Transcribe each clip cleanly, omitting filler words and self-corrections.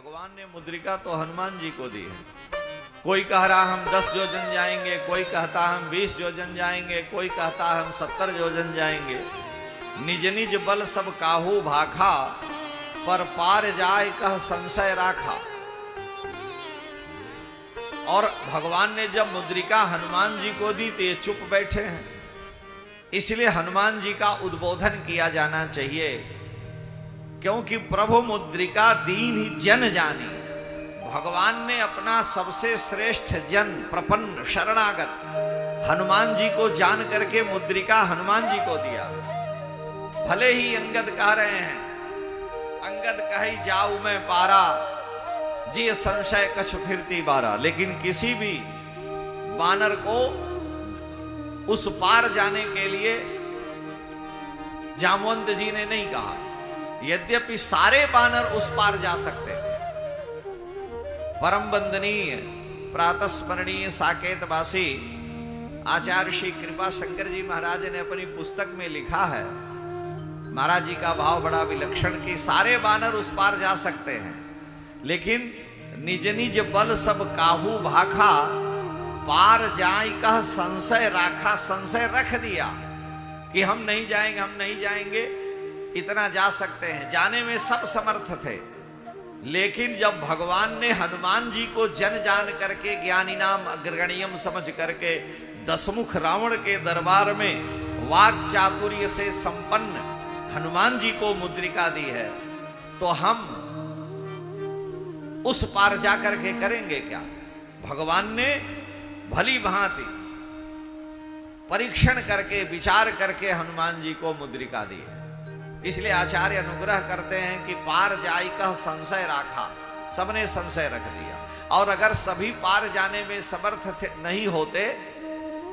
भगवान ने मुद्रिका तो हनुमान जी को दी है। कोई कह रहा हम 10 योजन जाएंगे, कोई कहता हम 20 योजन जाएंगे, कोई कहता हम 70 योजन जाएंगे। निज निज बल सब काहू भाखा, पर पार जाए कह संशय राखा। और भगवान ने जब मुद्रिका हनुमान जी को दी तो ये चुप बैठे हैं, इसलिए हनुमान जी का उद्बोधन किया जाना चाहिए, क्योंकि प्रभु मुद्रिका दीन ही जन जानी। भगवान ने अपना सबसे श्रेष्ठ जन प्रपन्न शरणागत हनुमान जी को जान करके मुद्रिका हनुमान जी को दिया। भले ही अंगद कह रहे हैं, अंगद कही जाऊ मैं पारा, जी संशय कछ फिरती बारा, लेकिन किसी भी बानर को उस पार जाने के लिए जामवंत जी ने नहीं कहा, यद्यपि सारे बानर उस पार जा सकते थे। परम वंदनीय प्रातस्मरणीय साकेतवासी आचार्य श्री कृपा शंकर जी महाराज ने अपनी पुस्तक में लिखा है, महाराज जी का भाव बड़ा विलक्षण कि सारे बानर उस पार जा सकते हैं, लेकिन निज निज बल सब काहू भाखा, पार जाए कह संशय राखा। संशय रख दिया कि हम नहीं जाएंगे, हम नहीं जाएंगे, इतना जा सकते हैं। जाने में सब समर्थ थे, लेकिन जब भगवान ने हनुमान जी को जन जान करके ज्ञानी नाम अग्रगण्यम समझ करके दशमुख रावण के दरबार में वाक चातुर्य से संपन्न हनुमान जी को मुद्रिका दी है, तो हम उस पार जाकर के करेंगे क्या? भगवान ने भली भांति परीक्षण करके विचार करके हनुमान जी को मुद्रिका दी है। इसलिए आचार्य अनुग्रह करते हैं कि पार जाई का संशय राखा, सबने संशय रख दिया। और अगर सभी पार जाने में समर्थ नहीं होते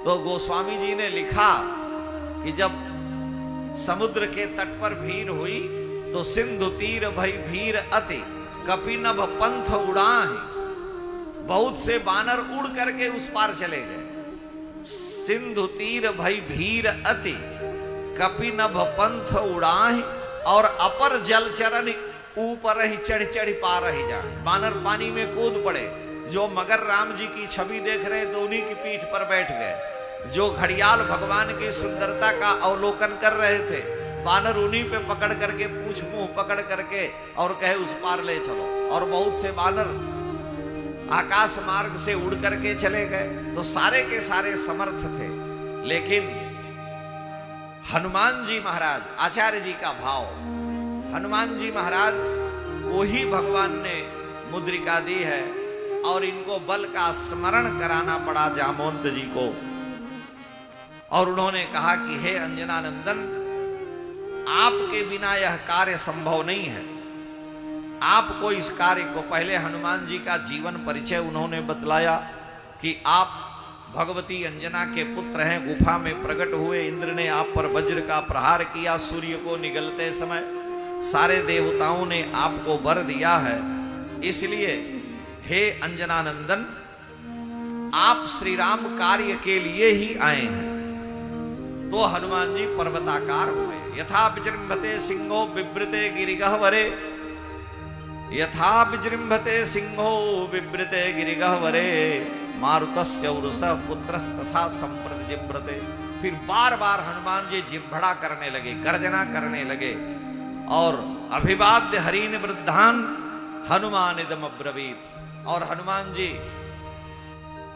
तो गोस्वामी जी ने लिखा कि जब समुद्र के तट पर भीड़ हुई तो सिंधु तीर भई भीड़ अति, कपिनभ पंथ उड़ाहि। बहुत से बानर उड़ करके उस पार चले गए। सिंधु तीर भई भीड़ अति, कपिनभ पंथ उड़ाहि, और अपर जल चरण ऊपर ही चढ़ चढ़ पार ही जाए। बानर पानी में कूद पड़े, जो मगर राम जी की छवि देख रहे तो उन्हीं की पीठ पर बैठ गए, जो घड़ियाल भगवान की सुंदरता का अवलोकन कर रहे थे, बानर उन्हीं पे पकड़ करके पूछ मुंह पकड़ करके और कहे उस पार ले चलो। और बहुत से बानर आकाश मार्ग से उड़ करके चले गए। तो सारे के सारे समर्थ थे, लेकिन हनुमान जी महाराज, आचार्य जी का भाव, हनुमान जी महाराज को ही भगवान ने मुद्रिका दी है और इनको बल का स्मरण कराना पड़ा जामवंत जी को। और उन्होंने कहा कि हे अंजनानंदन, आपके बिना यह कार्य संभव नहीं है। आपको इस कार्य को, पहले हनुमान जी का जीवन परिचय उन्होंने बतलाया कि आप भगवती अंजना के पुत्र हैं, गुफा में प्रकट हुए, इंद्र ने आप पर वज्र का प्रहार किया, सूर्य को निगलते समय सारे देवताओं ने आपको वर दिया है। इसलिए हे अंजनानंदन, आप श्री राम कार्य के लिए ही आए हैं। तो हनुमान जी पर्वताकार हुए। यथा विजृंभते सिंहो बिभृते गिरिगह्वरे, यथा विजृंभते सिंहो बिभृते गिरिगह्वरे, मारुतस्य उरुषः पुत्रस्तथा संप्रतिजिह्वते। फिर बार बार हनुमान जी जिह्वड़ा करने लगे, गर्जना करने लगे, और अभिवाद्य हरीन वृद्धान हनुमान इदम अब्रवीत। और हनुमान जी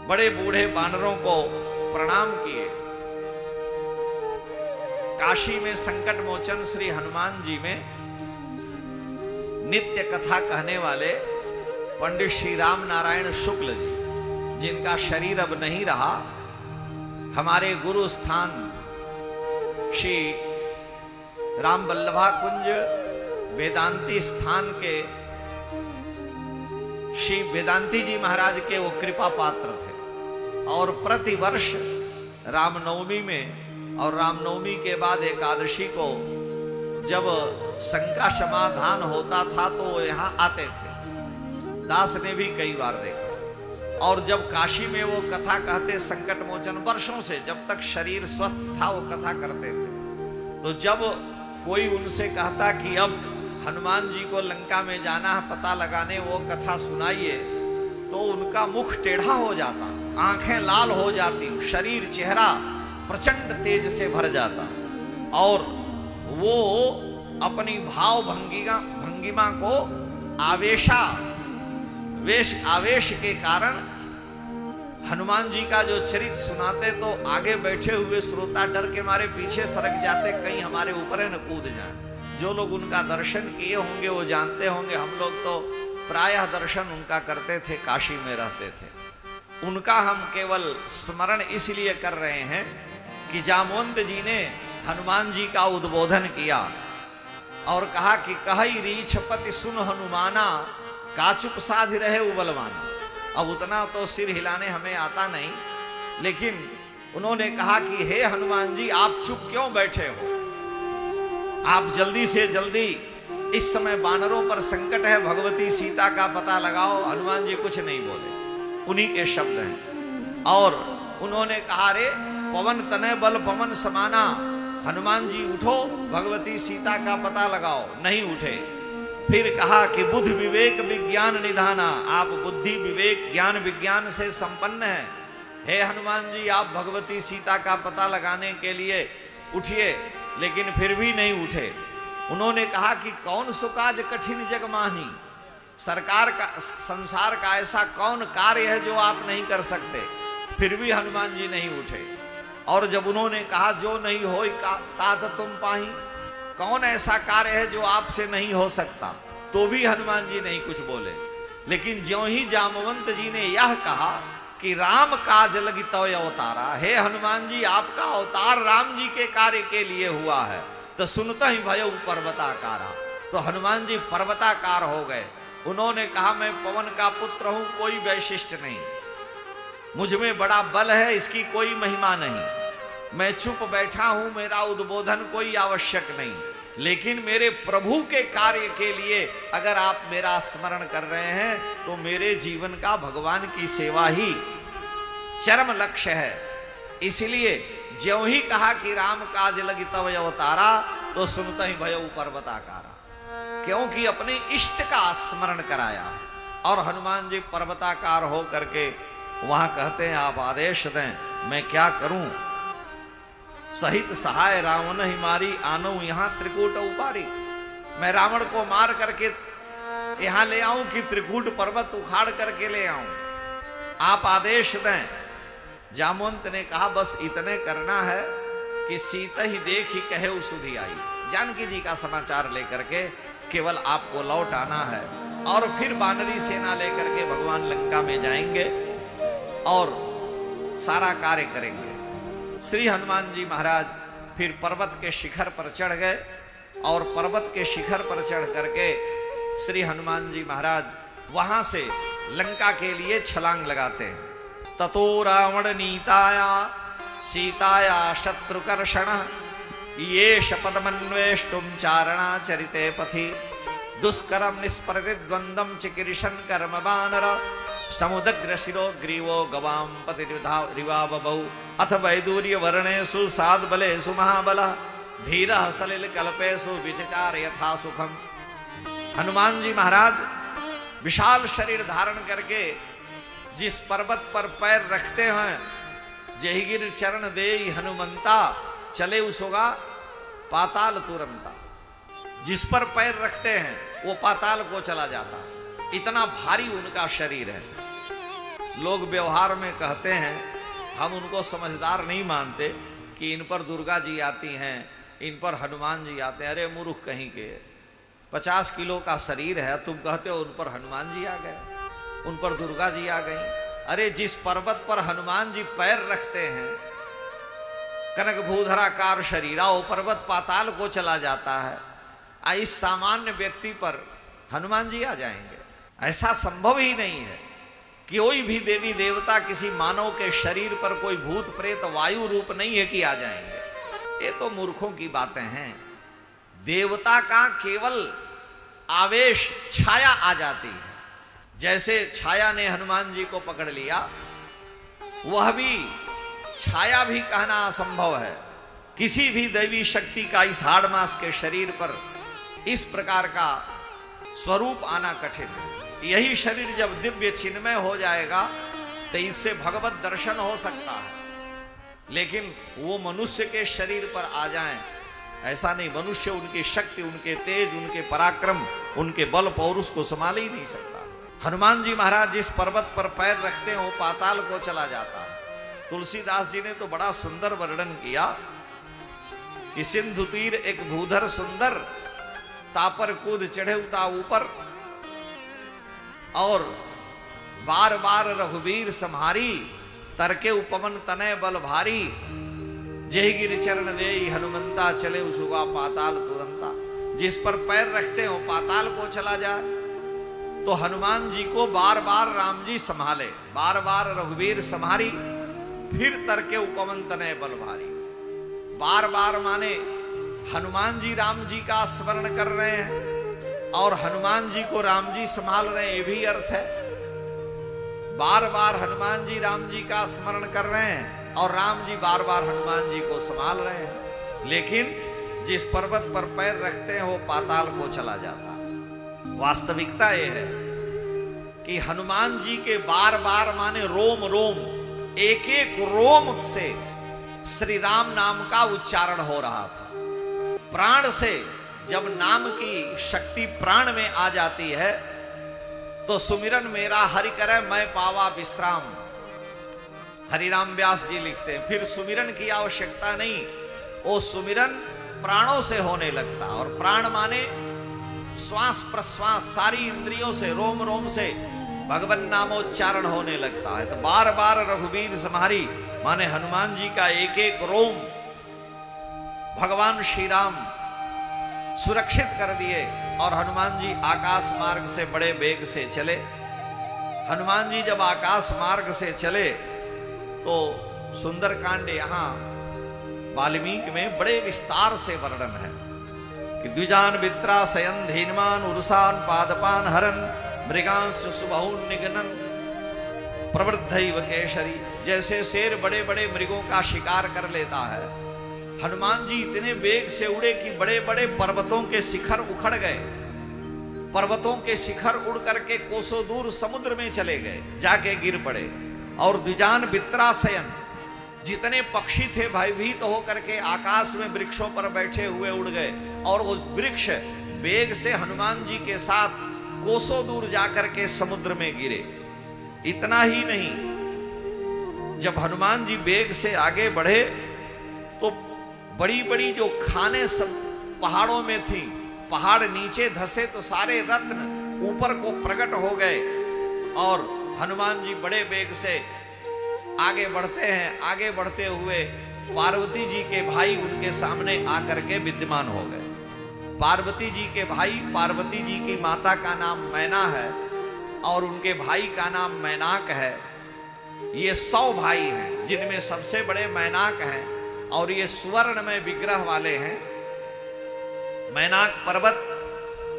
बड़े बूढ़े बानरों को प्रणाम किए। काशी में संकट मोचन श्री हनुमान जी में नित्य कथा कहने वाले पंडित श्री राम नारायण शुक्ल जी, जिनका शरीर अब नहीं रहा, हमारे गुरु स्थान श्री राम वल्लभा कुंज वेदांती स्थान के श्री वेदांती जी महाराज के वो कृपा पात्र थे। और प्रतिवर्ष रामनवमी में और रामनवमी के बाद एकादशी को जब शंका समाधान होता था तो वो यहाँ आते थे। दास ने भी कई बार देखा। और जब काशी में वो कथा कहते संकट मोचन, वर्षों से जब तक शरीर स्वस्थ था वो कथा करते थे। तो जब कोई उनसे कहता कि अब हनुमान जी को लंका में जाना है पता लगाने, वो कथा सुनाइए तो उनका मुख टेढ़ा हो जाता, आंखें लाल हो जाती, शरीर चेहरा प्रचंड तेज से भर जाता और वो अपनी भाव भंगिमा को आवेश के कारण हनुमान जी का जो चरित्र सुनाते तो आगे बैठे हुए श्रोता डर के मारे पीछे सरक जाते, कहीं हमारे ऊपर न कूद जाए। जो लोग उनका दर्शन किए होंगे वो जानते होंगे, हम लोग तो प्रायः दर्शन उनका करते थे, काशी में रहते थे। उनका हम केवल स्मरण इसलिए कर रहे हैं कि जामवंत जी ने हनुमान जी का उद्बोधन किया और कहा कि कहि रीछपति सुन हनुमाना, काचुप साधि रहे उबलवाना। अब उतना तो सिर हिलाने हमें आता नहीं, लेकिन उन्होंने कहा कि हे हनुमान जी, आप चुप क्यों बैठे हो? आप जल्दी से जल्दी, इस समय बानरों पर संकट है, भगवती सीता का पता लगाओ। हनुमान जी कुछ नहीं बोले, उन्हीं के शब्द हैं। और उन्होंने कहा, रे पवन तनय बल पवन समाना, हनुमान जी उठो, भगवती सीता का पता लगाओ। नहीं उठे। फिर कहा कि बुद्धि विवेक विज्ञान निधाना, आप बुद्धि विवेक ज्ञान विज्ञान से संपन्न हैं, हे हनुमान जी आप भगवती सीता का पता लगाने के लिए उठिए। लेकिन फिर भी नहीं उठे। उन्होंने कहा कि कौन सुकाज कठिन जग माही, सरकार का संसार का ऐसा कौन कार्य है जो आप नहीं कर सकते? फिर भी हनुमान जी नहीं उठे। और जब उन्होंने कहा जो नहीं होई तात तुम पाही, कौन ऐसा कार्य है जो आपसे नहीं हो सकता? तो भी हनुमान जी नहीं कुछ बोले। लेकिन ज्यों ही जामवंत जी ने यह कहा कि राम काज लगी तो अवतारा, हे हनुमान जी आपका अवतार राम जी के कार्य के लिए हुआ है, तो सुनता ही भय पर्वताकारा, तो हनुमान जी पर्वताकार हो गए। उन्होंने कहा मैं पवन का पुत्र हूं, कोई वैशिष्ट नहीं, मुझ में बड़ा बल है, इसकी कोई महिमा नहीं। मैं चुप बैठा हूं, मेरा उद्बोधन कोई आवश्यक नहीं, लेकिन मेरे प्रभु के कार्य के लिए अगर आप मेरा स्मरण कर रहे हैं तो मेरे जीवन का भगवान की सेवा ही चरम लक्ष्य है। इसलिए ज्यों ही कहा कि राम काज लगी तव अवतारा, तो सुनता ही भय पर्वताकारा, क्योंकि अपने इष्ट का स्मरण कराया। और हनुमान जी पर्वताकार हो करके वहां कहते हैं आप आदेश दें, मैं क्या करूं? सहित सहाय रावण ही मारी, आनो यहां त्रिकूट उपारी। मैं रावण को मार करके यहां ले आऊं कि त्रिकूट पर्वत उखाड़ करके ले आऊं? आप आदेश दें। जामवंत ने कहा बस इतने करना है कि सीता ही देख ही कहे सुधी आई। जानकी जी का समाचार लेकर के केवल आपको लौट आना है और फिर बानरी सेना लेकर के भगवान लंका में जाएंगे और सारा कार्य करेंगे। श्री हनुमान जी महाराज फिर पर्वत के शिखर पर चढ़ गए और पर्वत के शिखर पर चढ़ करके श्री हनुमान जी महाराज वहां से लंका के लिए छलांग लगाते हैं। ततो रावण नीताया सीताया शत्रुकर्षण, ये शपथमन्वेष्टुम चारणा चरिते पथि, दुष्करम निष्प्रतिद्वंदम चिकीर्षन् कर्म बानर, समुद्र शिरो ग्रीवो गवाम पति रिवाबौ, अथ वैदूर्य वर्णेषु साध बलेषु महाबल, धीर सलिल कल्पेषु विचचार यथा सुखम। हनुमान जी महाराज विशाल शरीर धारण करके जिस पर्वत पर पैर रखते हैं, जहिगिर चरण देई हनुमंता, चले उसोगा पाताल तुरंता। जिस पर पैर रखते हैं वो पाताल को चला जाता, इतना भारी उनका शरीर है। लोग व्यवहार में कहते हैं, हम उनको समझदार नहीं मानते, कि इन पर दुर्गा जी आती हैं, इन पर हनुमान जी आते हैं। अरे मूर्ख कहीं के, 50 किलो का शरीर है, तुम कहते हो उन पर हनुमान जी आ गए, उन पर दुर्गा जी आ गई। अरे जिस पर्वत पर हनुमान जी पैर रखते हैं, कनक भूधराकार शरीरा, वो पर्वत पाताल को चला जाता है, इस सामान्य व्यक्ति पर हनुमान जी आ जाएंगे? ऐसा संभव ही नहीं है। कोई भी देवी देवता किसी मानव के शरीर पर, कोई भूत प्रेत वायु रूप नहीं है कि आ जाएंगे। ये तो मूर्खों की बातें हैं। देवता का केवल आवेश, छाया आ जाती है। जैसे छाया ने हनुमान जी को पकड़ लिया, वह भी छाया भी कहना असंभव है। किसी भी दैवी शक्ति का इस हाड़ मास के शरीर पर इस प्रकार का स्वरूप आना कठिन है। यही शरीर जब दिव्य चिन्मय हो जाएगा तो इससे भगवत दर्शन हो सकता है, लेकिन वो मनुष्य के शरीर पर आ जाएं ऐसा नहीं। मनुष्य उनकी शक्ति, उनके तेज, उनके पराक्रम, उनके बल पौरुष को संभाल ही नहीं सकता। हनुमान जी महाराज जिस पर्वत पर पैर रखते हैं वो पाताल को चला जाता है। तुलसीदास जी ने तो बड़ा सुंदर वर्णन किया कि सिंधु तीर एक भूधर सुंदर, तापर कूद चढ़े उता ऊपर, और बार बार रघुवीर सम्हारी, तरके उपवन तनय बल भारी, जय गिर चरण दे हनुमंता, चले उसुगा पाताल तुरंता। जिस पर पैर रखते हो पाताल को चला जाए। तो हनुमान जी को बार बार राम जी संभाले, बार बार रघुवीर सम्हारी, फिर तरके उपवन तनय बल भारी। बार बार माने हनुमान जी राम जी का स्मरण कर रहे हैं और हनुमान जी को राम जी संभाल रहे हैं, ये भी अर्थ है। बार बार हनुमान जी राम जी का स्मरण कर रहे हैं और राम जी बार बार हनुमान जी को संभाल रहे हैं, लेकिन जिस पर्वत पर पैर रखते हैं वो पाताल को चला जाता है। वास्तविकता यह है कि हनुमान जी के बार बार माने रोम रोम, एक एक रोम से श्री राम नाम का उच्चारण हो रहा था। प्राण से जब नाम की शक्ति प्राण में आ जाती है तो सुमिरन मेरा हरि करे मैं पावा विश्राम, हरिराम व्यास जी लिखते हैं। फिर सुमिरन की आवश्यकता नहीं, वो सुमिरन प्राणों से होने लगता। और प्राण माने श्वास प्रश्वास, सारी इंद्रियों से, रोम रोम से भगवान नामोच्चारण होने लगता है। तो बार बार रघुवीर सम्हारी माने हनुमान जी का एक एक रोम भगवान श्री राम सुरक्षित कर दिए और हनुमान जी आकाश मार्ग से बड़े वेग से चले। हनुमान जी जब आकाश मार्ग से चले तो सुंदरकांड यहां वाल्मीकि में बड़े विस्तार से वर्णन है कि द्विजान वित्रा शयन धीनमान उर्सान पादपान हरन मृगांश सुबहुन निगनन प्रवृद्धैव केशरी। जैसे शेर बड़े बड़े मृगों का शिकार कर लेता है, हनुमान जी इतने वेग से उड़े कि बड़े बड़े पर्वतों के शिखर उखड़ गए। पर्वतों के शिखर उड़ करके कोसों दूर समुद्र में चले गए, जाके गिर पड़े। और द्विजान वित्राशयन, जितने पक्षी थे भयभीत तो होकर के आकाश में वृक्षों पर बैठे हुए उड़ गए और वो वृक्ष वेग से हनुमान जी के साथ कोसों दूर जाकर के समुद्र में गिरे। इतना ही नहीं, जब हनुमान जी वेग से आगे बढ़े तो बड़ी बड़ी जो खाने सब पहाड़ों में थी, पहाड़ नीचे धसे तो सारे रत्न ऊपर को प्रकट हो गए और हनुमान जी बड़े वेग से आगे बढ़ते हैं। आगे बढ़ते हुए पार्वती जी के भाई उनके सामने आकर के विद्यमान हो गए। पार्वती जी के भाई, पार्वती जी की माता का नाम मैना है और उनके भाई का नाम मैनाक है। ये 100 भाई हैं जिनमें सबसे बड़े मैनाक हैं और ये स्वर्ण में विग्रह वाले हैं। मैनाक पर्वत,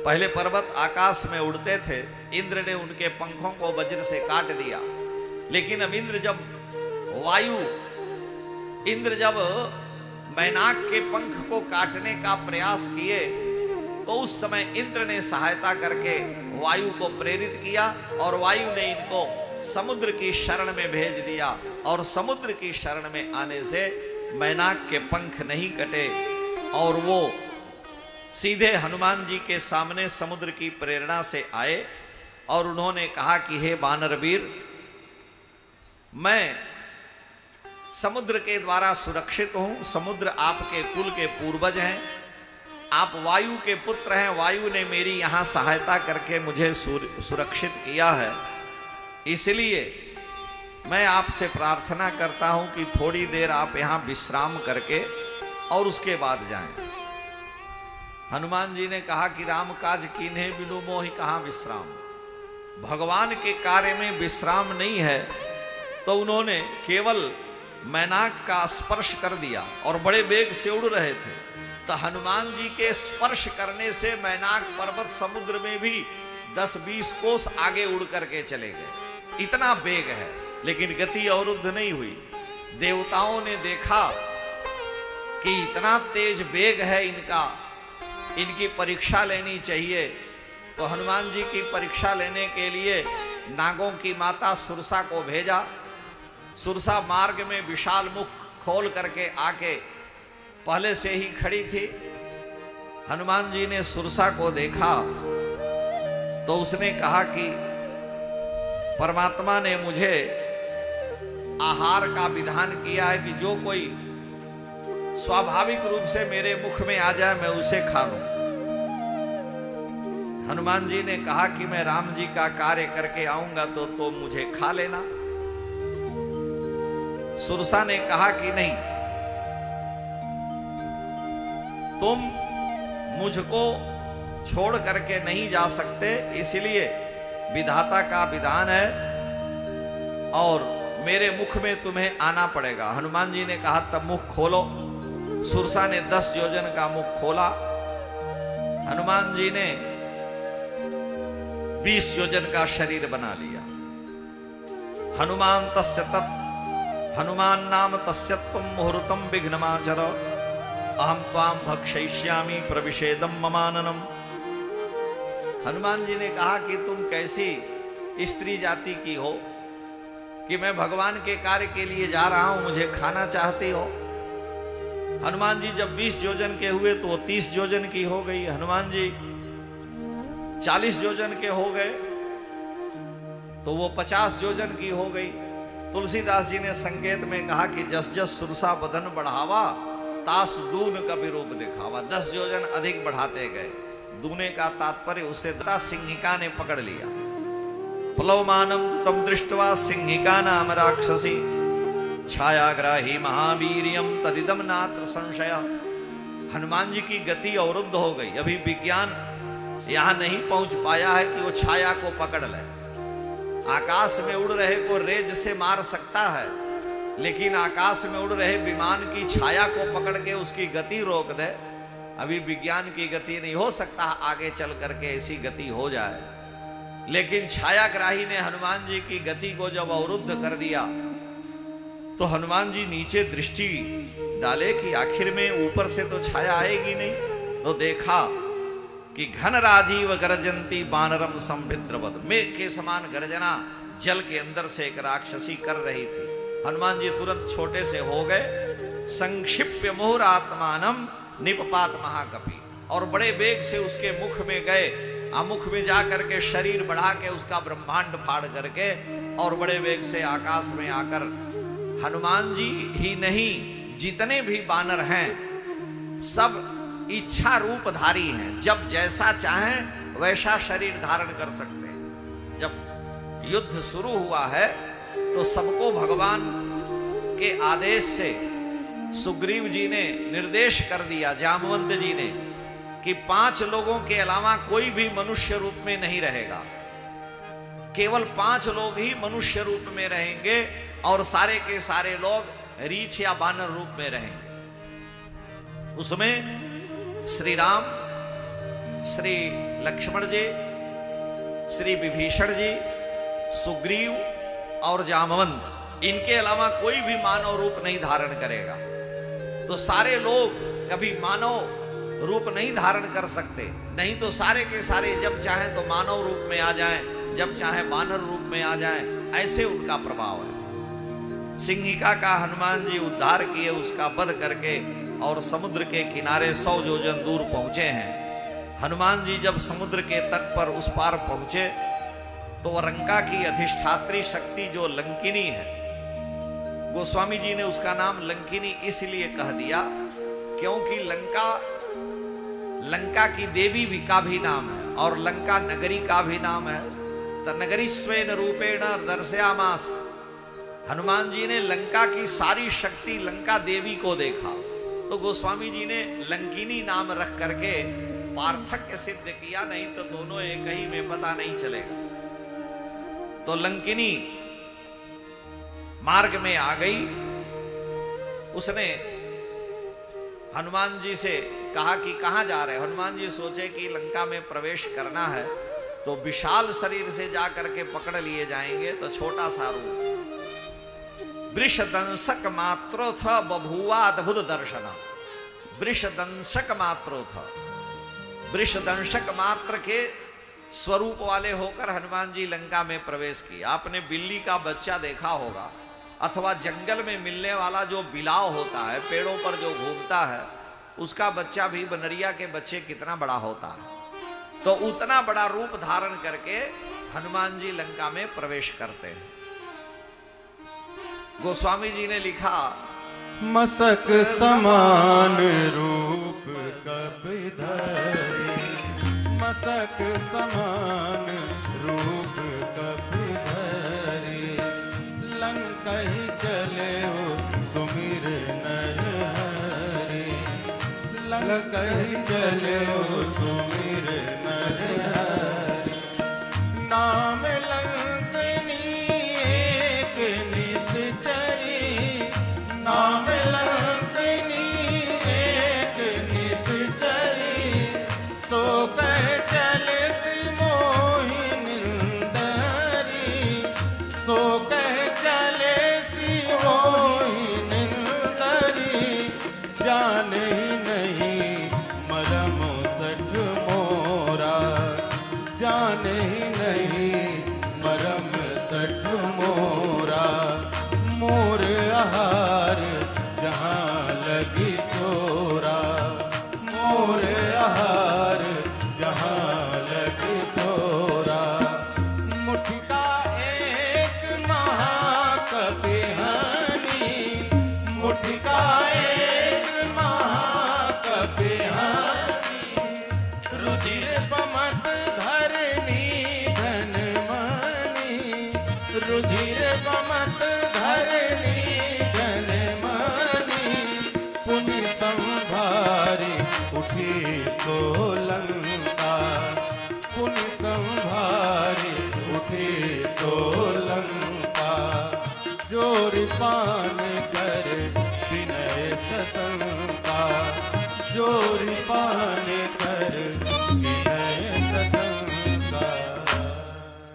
पहले पर्वत आकाश में उड़ते थे, इंद्र ने उनके पंखों को वज्र से काट दिया। लेकिन अब इंद्र जब मैनाक के पंख को काटने का प्रयास किए तो उस समय इंद्र ने सहायता करके वायु को प्रेरित किया और वायु ने इनको समुद्र की शरण में भेज दिया। और समुद्र की शरण में आने से मैनाक के पंख नहीं कटे और वो सीधे हनुमान जी के सामने समुद्र की प्रेरणा से आए और उन्होंने कहा कि हे वानरवीर, मैं समुद्र के द्वारा सुरक्षित हूं। समुद्र आपके कुल के पूर्वज हैं, आप वायु के पुत्र हैं। वायु ने मेरी यहां सहायता करके मुझे सुरक्षित किया है, इसलिए मैं आपसे प्रार्थना करता हूं कि थोड़ी देर आप यहां विश्राम करके और उसके बाद जाएं। हनुमान जी ने कहा कि राम काज कीन्हे बिनु मोहि कहां विश्राम। भगवान के कार्य में विश्राम नहीं है। तो उन्होंने केवल मैनाक का स्पर्श कर दिया और बड़े वेग से उड़ रहे थे। तो हनुमान जी के स्पर्श करने से मैनाक पर्वत समुद्र में भी 10-20 कोस आगे उड़ करके चले गए। इतना वेग है, लेकिन गति अवरुद्ध नहीं हुई। देवताओं ने देखा कि इतना तेज वेग है इनका इनकी परीक्षा लेनी चाहिए। तो हनुमान जी की परीक्षा लेने के लिए नागों की माता सुरसा को भेजा। सुरसा मार्ग में विशाल मुख खोल करके आके पहले से ही खड़ी थी। हनुमान जी ने सुरसा को देखा तो उसने कहा कि परमात्मा ने मुझे आहार का विधान किया है कि जो कोई स्वाभाविक रूप से मेरे मुख में आ जाए मैं उसे खा लूं। हनुमान जी ने कहा कि मैं राम जी का कार्य करके आऊंगा तो मुझे खा लेना। सुरसा ने कहा कि नहीं, तुम मुझको छोड़ करके नहीं जा सकते, इसलिए विधाता का विधान है और मेरे मुख में तुम्हें आना पड़ेगा। हनुमान जी ने कहा तब मुख खोलो। सुरसा ने 10 योजन का मुख खोला। हनुमान जी ने 20 योजन का शरीर बना लिया। हनुमान तस्य तत् हनुमान नाम तस्यत्वं मुहूर्तम विघ्नमाचर अहम त्वाम भक्षयिष्यामि प्रविषेदम ममाननम। हनुमान जी ने कहा कि तुम कैसी स्त्री जाति की हो कि मैं भगवान के कार्य के लिए जा रहा हूं, मुझे खाना चाहती हो। हनुमान जी जब 20 योजन के हुए तो वो 30 योजन की हो गई। हनुमान जी 40 योजन के हो गए तो वो 50 योजन की हो गई। तुलसीदास जी ने संकेत में कहा कि जस जस सुरसा बदन बढ़ावा तास दून कभी रूप दिखावा। 10 योजन अधिक बढ़ाते गए। दूने का तात्पर्य उसे दता सिंहिका ने पकड़ लिया। प्लवमानम तम दृष्टवा सिंहिका नाम राक्षसी छायाग्राही महावीर्यम तदिदम नात्र संशय। हनुमान जी की गति अवरुद्ध हो गई। अभी विज्ञान यहां नहीं पहुंच पाया है कि वो छाया को पकड़ ले। आकाश में उड़ रहे को रेज से मार सकता है, लेकिन आकाश में उड़ रहे विमान की छाया को पकड़ के उसकी गति रोक दे, अभी विज्ञान की गति नहीं। हो सकता आगे चल करके ऐसी गति हो जाए, लेकिन छायाग्राही ने हनुमान जी की गति को जब अवरुद्ध कर दिया तो हनुमान जी नीचे दृष्टि डाले कि आखिर में ऊपर से तो छाया आएगी नहीं। तो देखा कि घन राजीव गर्जंती बानरम संभिद्रवत, मेघ के समान गर्जना जल के अंदर से एक राक्षसी कर रही थी। हनुमान जी तुरंत छोटे से हो गए। संक्षिप्य मुहुरात्मानम निपपात महाकपि, और बड़े वेग से उसके मुख में गए। मुख में जा करके शरीर बढ़ा के उसका ब्रह्मांड फाड़ करके और बड़े वेग से आकाश में आकर हनुमान जी ही नहीं जितने भी बानर हैं सब इच्छा रूपधारी हैं। जब जैसा चाहें वैसा शरीर धारण कर सकते हैं। जब युद्ध शुरू हुआ है तो सबको भगवान के आदेश से सुग्रीव जी ने निर्देश कर दिया, जामवंत जी ने, कि 5 लोगों के अलावा कोई भी मनुष्य रूप में नहीं रहेगा। केवल 5 लोग ही मनुष्य रूप में रहेंगे और सारे के सारे लोग रीछ या बानर रूप में रहेंगे। उसमें श्री राम, श्री लक्ष्मण जी, श्री विभीषण जी, सुग्रीव और जामवंत, इनके अलावा कोई भी मानव रूप नहीं धारण करेगा। तो सारे लोग कभी मानव रूप नहीं धारण कर सकते, नहीं तो सारे के सारे जब चाहें तो मानव रूप में आ जाएं, जब चाहे बानर रूप में आ जाएं, ऐसे उनका प्रभाव है। सिंहिका का हनुमान जी उद्धार किए, उसका वध करके और समुद्र के किनारे 100 योजन दूर पहुंचे हैं। हनुमान जी जब समुद्र के तट पर उस पार पहुंचे तो लंका की अधिष्ठात्री शक्ति जो लंकिनी है, गोस्वामी जी ने उसका नाम लंकिनी इसलिए कह दिया क्योंकि लंका की देवी भी का भी नाम है और लंका नगरी का भी नाम है। तो नगरी स्वेन रूपेण दर्शयामास। हनुमान जी ने लंका की सारी शक्ति लंका देवी को देखा, तो गोस्वामी जी ने लंकिनी नाम रख करके पार्थक्य सिद्ध किया, नहीं तो दोनों एक ही में पता नहीं चलेगा। तो लंकिनी मार्ग में आ गई। उसने हनुमान जी से कहा कि कहां जा रहे? हनुमान जी सोचे कि लंका में प्रवेश करना है तो विशाल शरीर से जाकर के पकड़ लिए जाएंगे, तो छोटा सा रूप। वृषदंशक मात्रो था बभुआ अद्भुत दर्शन। वृषदंशक मात्रो था, वृषदंशक मात्र के स्वरूप वाले होकर हनुमान जी लंका में प्रवेश किए। आपने बिल्ली का बच्चा देखा होगा, अथवा जंगल में मिलने वाला जो बिलाव होता है, पेड़ों पर जो घूमता है, उसका बच्चा भी बनरिया के बच्चे कितना बड़ा होता है। तो उतना बड़ा रूप धारण करके हनुमान जी लंका में प्रवेश करते हैं। गोस्वामी जी ने लिखा, मसक समान रूप कपि धरि, मसक समान रूप कपि धरि, लंकहि चलेउ सुमिर नर हरि, लंकहि चलेउ सुमिर नर हरि, नाम लंकनी एक निश्चरी, नाम लंकनी एक निश्चरी, सो कह चले मोहि निंदरी, सो कह चले मोहि निंदरी, जाने नहीं मरम सठ मोरा, जाने नहीं मरम सठ मोरा, मोर आहार जहाँ लगी चोरा, मोर आहार जहाँ लगी चोरा, मुठिका एक महाकपि हानि, मुठिका एक महाकपि हानि, रुधिर बमत धरनी धन मानी, रुधिर बमत धरनी धन मानी, पुनि संभारी उठी सोलंका, पुनि संभारी उठी सोलंका, जोर पान कर विनय सशंका, जोर पान कर विनय सशंका।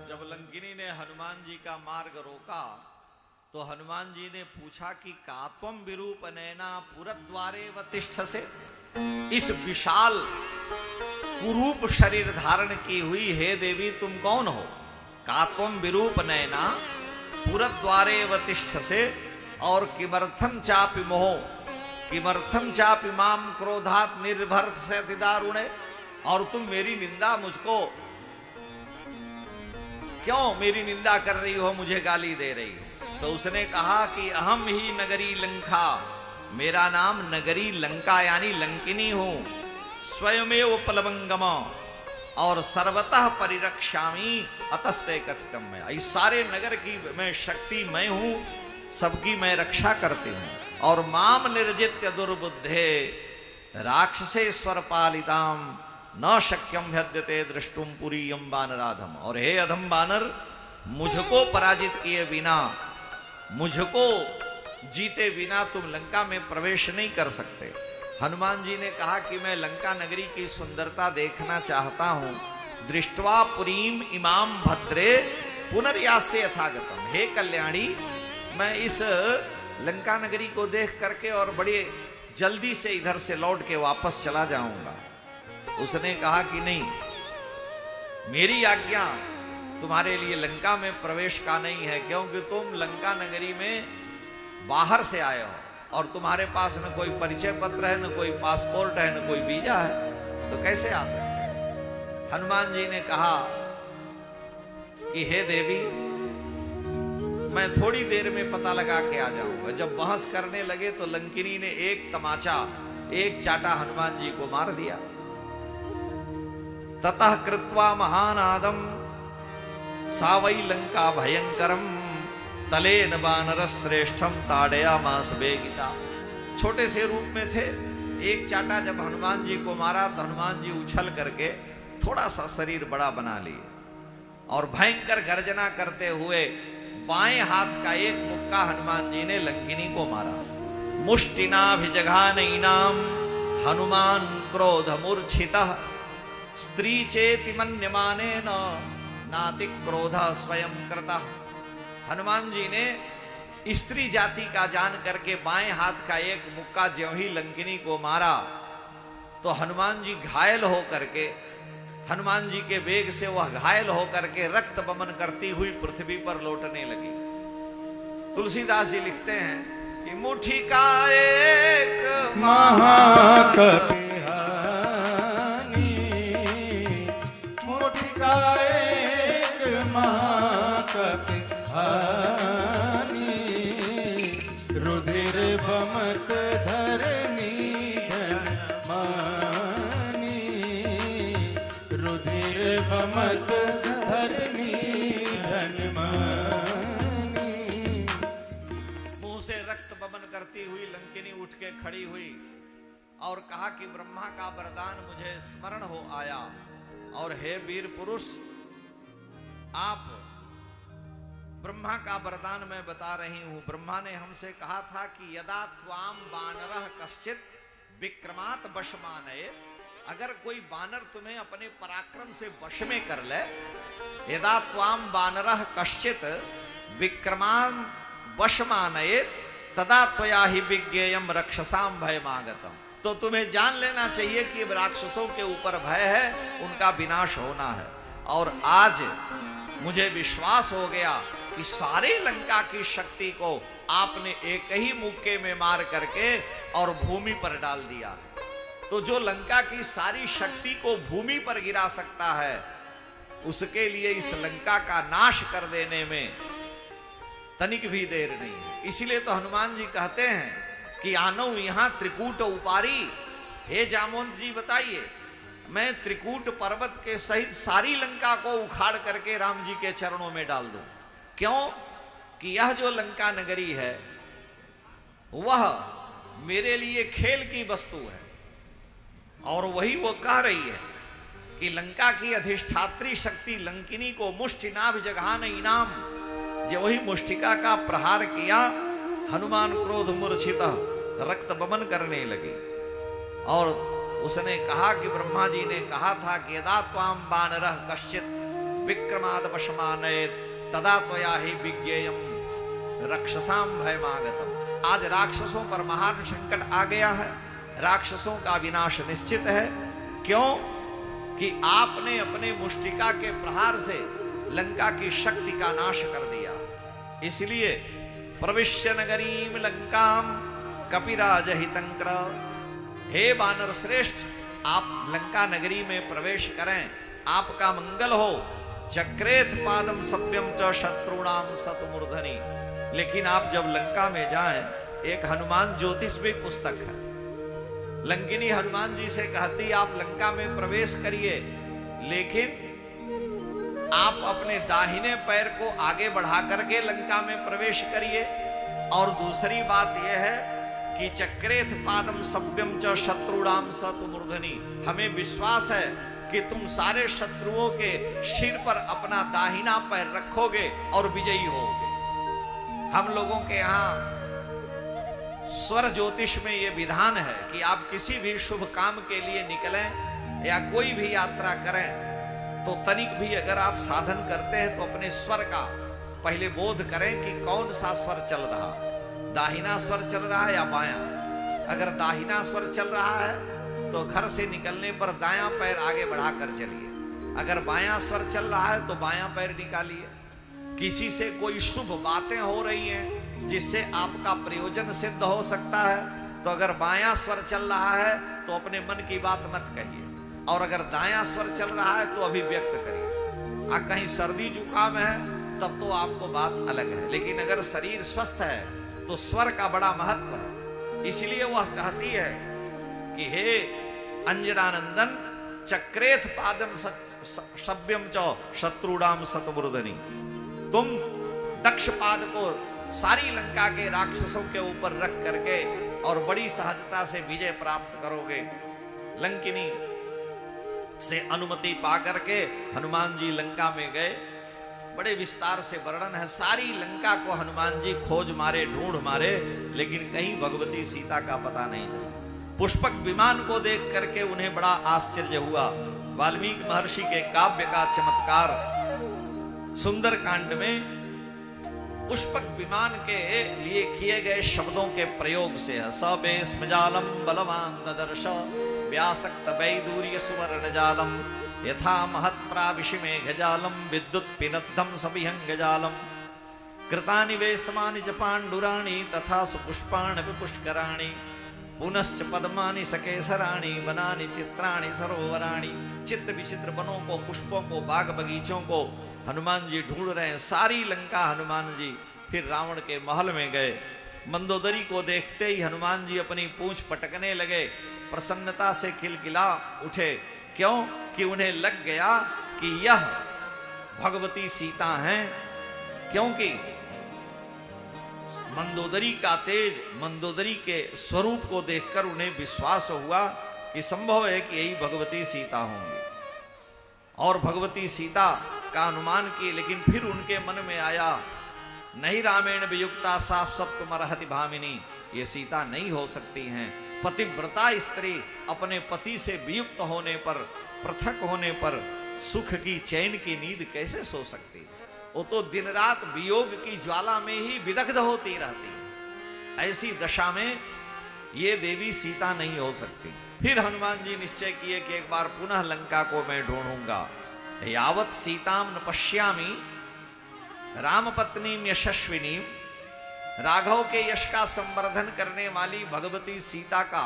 जब लंकिनी ने हनुमान जी का मार्ग रोका तो हनुमान जी ने पूछा कि कात्वम विरूप नैना पुरद्वारे वतिष्ठ से, इस विशाल कुरूप शरीर धारण की हुई हे देवी तुम कौन हो? कात्वम विरूप नैना पुरद्वारे वतिष्ठ से, और किमर्थम चापि मोह, किमर्थम चापि माम क्रोधात निर्भर्त से अतिदारुणे, और तुम मेरी निंदा, मुझको क्यों मेरी निंदा कर रही हो, मुझे गाली दे रही हो? तो उसने कहा कि अहम ही नगरी लंका, मेरा नाम नगरी लंका यानी लंकिनी हूं, स्वयमेव प्लवंगम और सर्वतः परिरक्षामी अतस्ते कथितम में, इस सारे नगर की मैं शक्ति मैं हूं, सबकी मैं रक्षा करती हूं। और माम निर्जित्य दुर्बुद्धे राक्षसेश्वर पालिताम न शक्यम ह्यद्यते दृष्टुम पुरीयम वानराधम, और हे अधम वानर, मुझको पराजित किए बिना, मुझको जीते बिना तुम लंका में प्रवेश नहीं कर सकते। हनुमान जी ने कहा कि मैं लंका नगरी की सुंदरता देखना चाहता हूं। दृष्टवा पुरीम इमाम भद्रे पुनर्यासे यथागतम, हे कल्याणी, मैं इस लंका नगरी को देख करके और बड़े जल्दी से इधर से लौट के वापस चला जाऊंगा। उसने कहा कि नहीं, मेरी आज्ञा तुम्हारे लिए लंका में प्रवेश का नहीं है, क्योंकि तुम लंका नगरी में बाहर से आए हो और तुम्हारे पास न कोई परिचय पत्र है, न कोई पासपोर्ट है, न कोई वीजा है, तो कैसे आ सकते? हनुमान जी ने कहा कि हे देवी, मैं थोड़ी देर में पता लगा के आ जाऊंगा। जब बहस करने लगे तो लंकिनी ने एक तमाचा, एक चाटा हनुमान जी को मार दिया। ततः कृत्वा महानादम सावै लंका भयंकरम तलेन वानर श्रेष्ठम ताड़यामास बेगिता। छोटे से रूप में थे, एक चाटा जब हनुमान जी को मारा तो हनुमान जी उछल करके थोड़ा सा शरीर बड़ा बना लिए और भयंकर गर्जना करते हुए बाएं हाथ का एक मुक्का हनुमान जी ने लंकिनी को मारा। मुष्टिनाभिजघानैनाम हनुमान क्रोध मूर्छितः स्त्री चेति मन्यमानेन नाति क्रोध स्वयं कृतः। हनुमान जी ने स्त्री जाति का जान करके बाएं हाथ का एक मुक्का ज्यों ही लंकिनी को मारा तो हनुमान जी घायल हो करके, हनुमान जी के वेग से वह घायल होकर के रक्त बमन करती हुई पृथ्वी पर लौटने लगी। तुलसीदास जी लिखते हैं कि मुट्ठी का एक महाकपि मुट्ठी का एक महाकपि रुधिर बमत धरनी धनमानी, रुधिर बमत धरनी धनमानी। मुंह से रक्त बमन करती हुई लंकिनी उठ के खड़ी हुई और कहा कि ब्रह्मा का वरदान मुझे स्मरण हो आया, और हे वीर पुरुष, आप ब्रह्मा का वरदान मैं बता रही हूं। ब्रह्मा ने हमसे कहा था कि यदा त्वाम बानरः कश्चित विक्रमात् वशमानये, अगर कोई बानर तुम्हें अपने पराक्रम से वश में कर ले, यदा त्वाम बानरः कश्चित विक्रमान् वशमानये तदा त्वया हि विज्ञेयम रक्षसाम भयमागतम। तो तुम्हें जान लेना चाहिए कि राक्षसों के ऊपर भय है, उनका विनाश होना है। और आज मुझे विश्वास हो गया कि सारे लंका की शक्ति को आपने एक ही मुक्के में मार करके और भूमि पर डाल दिया। तो जो लंका की सारी शक्ति को भूमि पर गिरा सकता है, उसके लिए इस लंका का नाश कर देने में तनिक भी देर नहीं है। इसलिए तो हनुमान जी कहते हैं कि आनो यहां त्रिकूट उपारी। हे जामवंत जी बताइए, मैं त्रिकूट पर्वत के सहित सारी लंका को उखाड़ करके राम जी के चरणों में डाल दूं। क्यों? कि यह जो लंका नगरी है वह मेरे लिए खेल की वस्तु है। और वही वो कह रही है कि लंका की अधिष्ठात्री शक्ति लंकिनी को मुष्टि नाभ जघान इनाम। जब वही मुष्टिका का प्रहार किया, हनुमान क्रोध मूर्छित रक्त बमन करने लगे। और उसने कहा कि ब्रह्मा जी ने कहा था कि यदा त्वाम बानरः कश्चित विक्रमाद वशमानयेत तदा त्वया हि विज्ञेयम रक्षसाम भयमागतम। आज राक्षसों पर महान संकट आ गया है, राक्षसों का विनाश निश्चित है। क्यों? कि आपने अपने मुष्टिका के प्रहार से लंका की शक्ति का नाश कर दिया। इसलिए प्रविश्य नगरीम लंकाम कपिराज हितंकर, हे वानर श्रेष्ठ, आप लंका नगरी में प्रवेश करें, आपका मंगल हो। चक्रेत पादम सभ्यम च शत्रुणाम सतमूर्धनि। लेकिन आप जब लंका में जाएं, एक हनुमान ज्योतिष भी पुस्तक है। लंकिनी हनुमान जी से कहती आप लंका में प्रवेश करिए, लेकिन आप अपने दाहिने पैर को आगे बढ़ा करके लंका में प्रवेश करिए। और दूसरी बात यह है कि चक्रेत पादम सभ्यम च शत्रुणाम सतमूर्धनि। हमें विश्वास है कि तुम सारे शत्रुओं के सिर पर अपना दाहिना पैर रखोगे और विजयी होगे। हम लोगों के यहाँ स्वर ज्योतिष में यह विधान है कि आप किसी भी शुभ काम के लिए निकलें या कोई भी यात्रा करें, तो तनिक भी अगर आप साधन करते हैं तो अपने स्वर का पहले बोध करें कि कौन सा स्वर चल रहा, दाहिना स्वर चल रहा है या बायां। अगर दाहिना स्वर चल रहा है तो घर से निकलने पर दायां पैर आगे बढ़ाकर चलिए। अगर बायां स्वर चल रहा है तो बायां पैर निकालिए। किसी से कोई शुभ बातें हो रही हैं जिससे आपका प्रयोजन सिद्ध हो सकता है, तो अगर बायां स्वर चल रहा है तो अपने मन की बात मत कहिए, और अगर दायां स्वर चल रहा है तो अभिव्यक्त करिए। कहीं सर्दी जुकाम है तब तो आपको बात अलग है, लेकिन अगर शरीर स्वस्थ है तो स्वर का बड़ा महत्व है। इसलिए वह कहती है कि हे अंजनानंदन, चक्रेत पादम सभ्यम च शत्रुणाम सतमूर्धनि। तुम दक्ष पाद को सारी लंका के राक्षसों के ऊपर रख करके और बड़ी सहजता से विजय प्राप्त करोगे। लंकिनी से अनुमति पा करके हनुमान जी लंका में गए। बड़े विस्तार से वर्णन है। सारी लंका को हनुमान जी खोज मारे, ढूंढ मारे, लेकिन कहीं भगवती सीता का पता नहीं चला। पुष्पक विमान को देख करके उन्हें बड़ा आश्चर्य हुआ। वाल्मीकि महर्षि के काव्य का चमत्कार सुंदर कांड में पुष्पक विमान के लिए किए गए शब्दों के प्रयोग से है। सबेस्मजालम बलवान ददर्श व्यासक्त वैदूर्य सुवर्ण जालम यथा महत् प्राविशिमे गजालम विद्युत पिनद्धम सविहंग जालम कृतानि वेशमानि च पाण्डुराणि तथा सुपुष्पाणि पुष्कराणि पुनश्च पद्मानि सकेसराणि वनानि चित्राणि सरोवराणि। चित्र विचित्र वनों को, पुष्पों को, बाग बगीचों को हनुमान जी ढूंढ रहे हैं, सारी लंका हनुमान जी। फिर रावण के महल में गए, मंदोदरी को देखते ही हनुमान जी अपनी पूंछ पटकने लगे, प्रसन्नता से खिलखिला उठे। क्यों कि उन्हें लग गया कि यह भगवती सीता हैं, क्योंकि मंदोदरी का तेज, मंदोदरी के स्वरूप को देखकर उन्हें विश्वास हुआ कि संभव है कि यही भगवती सीता होंगी, और भगवती सीता का अनुमान किए। लेकिन फिर उनके मन में आया, नहीं रामेण वियुक्ता साफ सप्तमर्हति भामिनी, ये सीता नहीं हो सकती हैं। पतिव्रता स्त्री अपने पति से वियुक्त होने पर, पृथक होने पर सुख की, चैन की नींद कैसे सो सकती? वो तो दिन रात वियोग की ज्वाला में ही विदग्ध होती रहती है। ऐसी दशा में ये देवी सीता नहीं हो सकती। फिर हनुमान जी निश्चय किए कि एक बार पुनः लंका को मैं ढूंढूंगा। यावत सीताम न पश्यामि राम पत्नी यशस्विनी, राघव के यश का संवर्धन करने वाली भगवती सीता का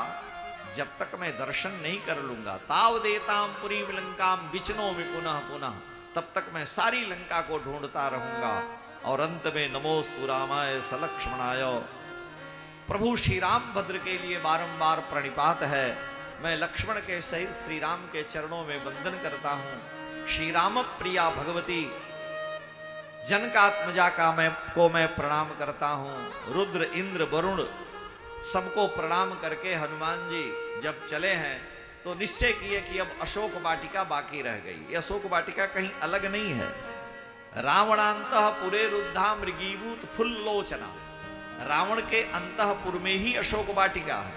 जब तक मैं दर्शन नहीं कर लूंगा, तावदेताम पुरी लंकाम विचनोमि पुनः पुनः, तब तक मैं सारी लंका को ढूंढता रहूंगा। और अंत में नमोस्तु रामाय सलक्ष्मणाय, प्रभु श्री रामभद्र के लिए बारंबार प्रणिपात है। मैं लक्ष्मण के सहित श्री राम के चरणों में वंदन करता हूं। श्री राम प्रिया भगवती जनकात्मजा को मैं प्रणाम करता हूं। रुद्र इंद्र वरुण सबको प्रणाम करके हनुमान जी जब चले हैं तो निश्चय किए कि अब अशोक वाटिका बाकी रह गई। ये अशोक वाटिका कहीं अलग नहीं है। रावणांतः पुरे रुद्धा मृगीभूत फुल्लोचना, रावण के अंतःपुर में ही अशोक वाटिका है।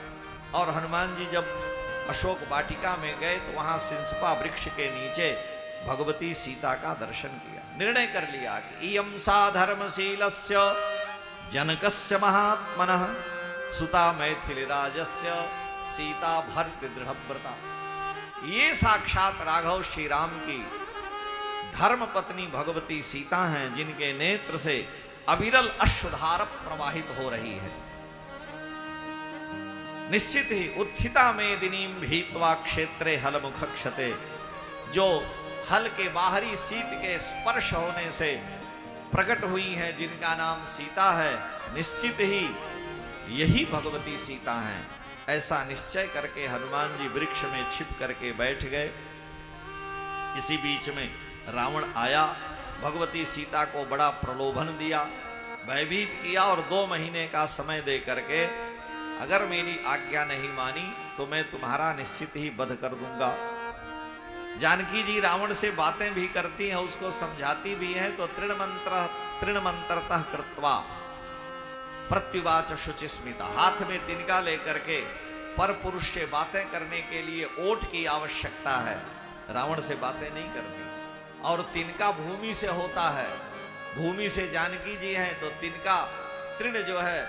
और हनुमान जी जब अशोक वाटिका में गए तो वहां सिंसपा वृक्ष के नीचे भगवती सीता का दर्शन किया। निर्णय कर लिया कि इयं सा धर्मशीलस्य जनकस्य महात्मनः सुता मैथिली राजस्य सीता भर्तृ दृढ़व्रता। ये साक्षात राघव श्री राम की धर्म पत्नी भगवती सीता हैं, जिनके नेत्र से अविरल अश्रुधार प्रवाहित हो रही है। निश्चित ही उत्थिता मेदिनीं भीत्वा क्षेत्रे हलमुख क्षते, जो हल के बाहरी शीत के स्पर्श होने से प्रकट हुई है, जिनका नाम सीता है, निश्चित ही यही भगवती सीता हैं। ऐसा निश्चय करके हनुमान जी वृक्ष में छिप करके बैठ गए। इसी बीच में रावण आया, भगवती सीता को बड़ा प्रलोभन दिया, भयभीत किया और 2 महीने का समय दे करके अगर मेरी आज्ञा नहीं मानी तो मैं तुम्हारा निश्चित ही वध कर दूंगा। जानकी जी रावण से बातें भी करती हैं, उसको समझाती भी हैं। तो तृणमंत्रतः कृत्वा प्रत्युवाच शुचिस्मिता, हाथ में तिनका लेकर के पर पुरुष से बातें करने के लिए ओठ की आवश्यकता है, रावण से बातें नहीं करती। और तिनका भूमि से होता है, भूमि से जानकी जी हैं तो तिनका तृण जो है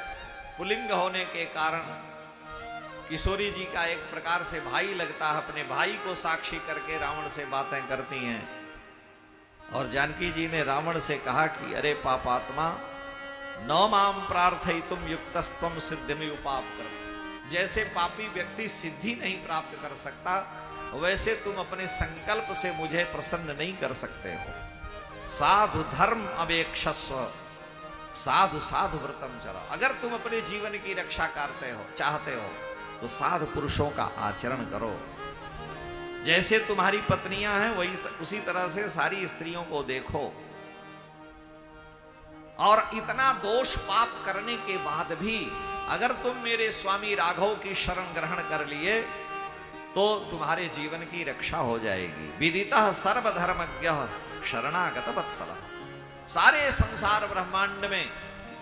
पुलिंग होने के कारण किशोरी जी का एक प्रकार से भाई लगता है। अपने भाई को साक्षी करके रावण से बातें करती हैं। और जानकी जी ने रावण से कहा कि अरे पापात्मा, न माम प्रार्थयितुम युक्तस्त्वं सिद्धिमि उपाप कर। जैसे पापी व्यक्ति सिद्धि नहीं प्राप्त कर सकता, वैसे तुम अपने संकल्प से मुझे प्रसन्न नहीं कर सकते हो। साधु धर्म अवेक्षस्व, साधु साधु व्रतम चरो। अगर तुम अपने जीवन की रक्षा करते हो, चाहते हो, तो साधु पुरुषों का आचरण करो। जैसे तुम्हारी पत्नियां हैं वही उसी तरह से सारी स्त्रियों को देखो। और इतना दोष पाप करने के बाद भी अगर तुम मेरे स्वामी राघव की शरण ग्रहण कर लिए तो तुम्हारे जीवन की रक्षा हो जाएगी। विदितः सर्वधर्मज्ञः शरणागत वत्सलः। सारे संसार ब्रह्मांड में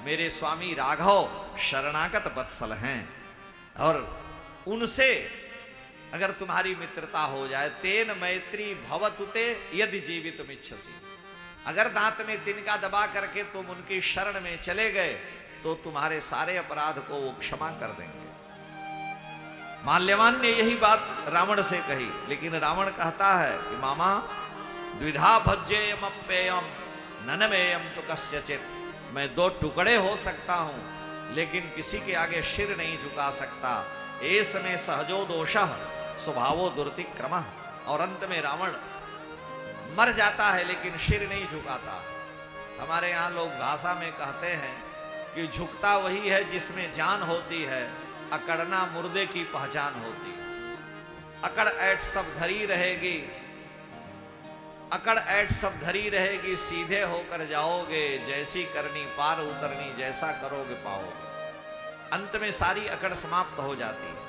मेरे स्वामी राघव शरणागत वत्सल हैं, और उनसे अगर तुम्हारी मित्रता हो जाए, तेन मैत्री भवतुते यदि जीवितुम इच्छसि। अगर दांत में तिनका दबा करके तुम उनकी शरण में चले गए तो तुम्हारे सारे अपराध को वो क्षमा कर देंगे। माल्यवान ने यही बात रावण से कही, लेकिन रावण कहता है कि मामा द्विधा भज्येयम अप्ययम ननमेयम तो कस्यचित, मैं दो टुकड़े हो सकता हूं लेकिन किसी के आगे सिर नहीं झुका सकता। एस में सहजो दोषः स्वभावो दुर्तिक्रमः। और अंत में रावण मर जाता है लेकिन सिर नहीं झुकाता। हमारे यहां लोग भाषा में कहते हैं कि झुकता वही है जिसमें जान होती है, अकड़ना मुर्दे की पहचान होती है। अकड़ ऐठ सब धरी रहेगी, अकड़ ऐठ सब धरी रहेगी, सीधे होकर जाओगे, जैसी करनी पार उतरनी, जैसा करोगे पाओगे। अंत में सारी अकड़ समाप्त हो जाती है।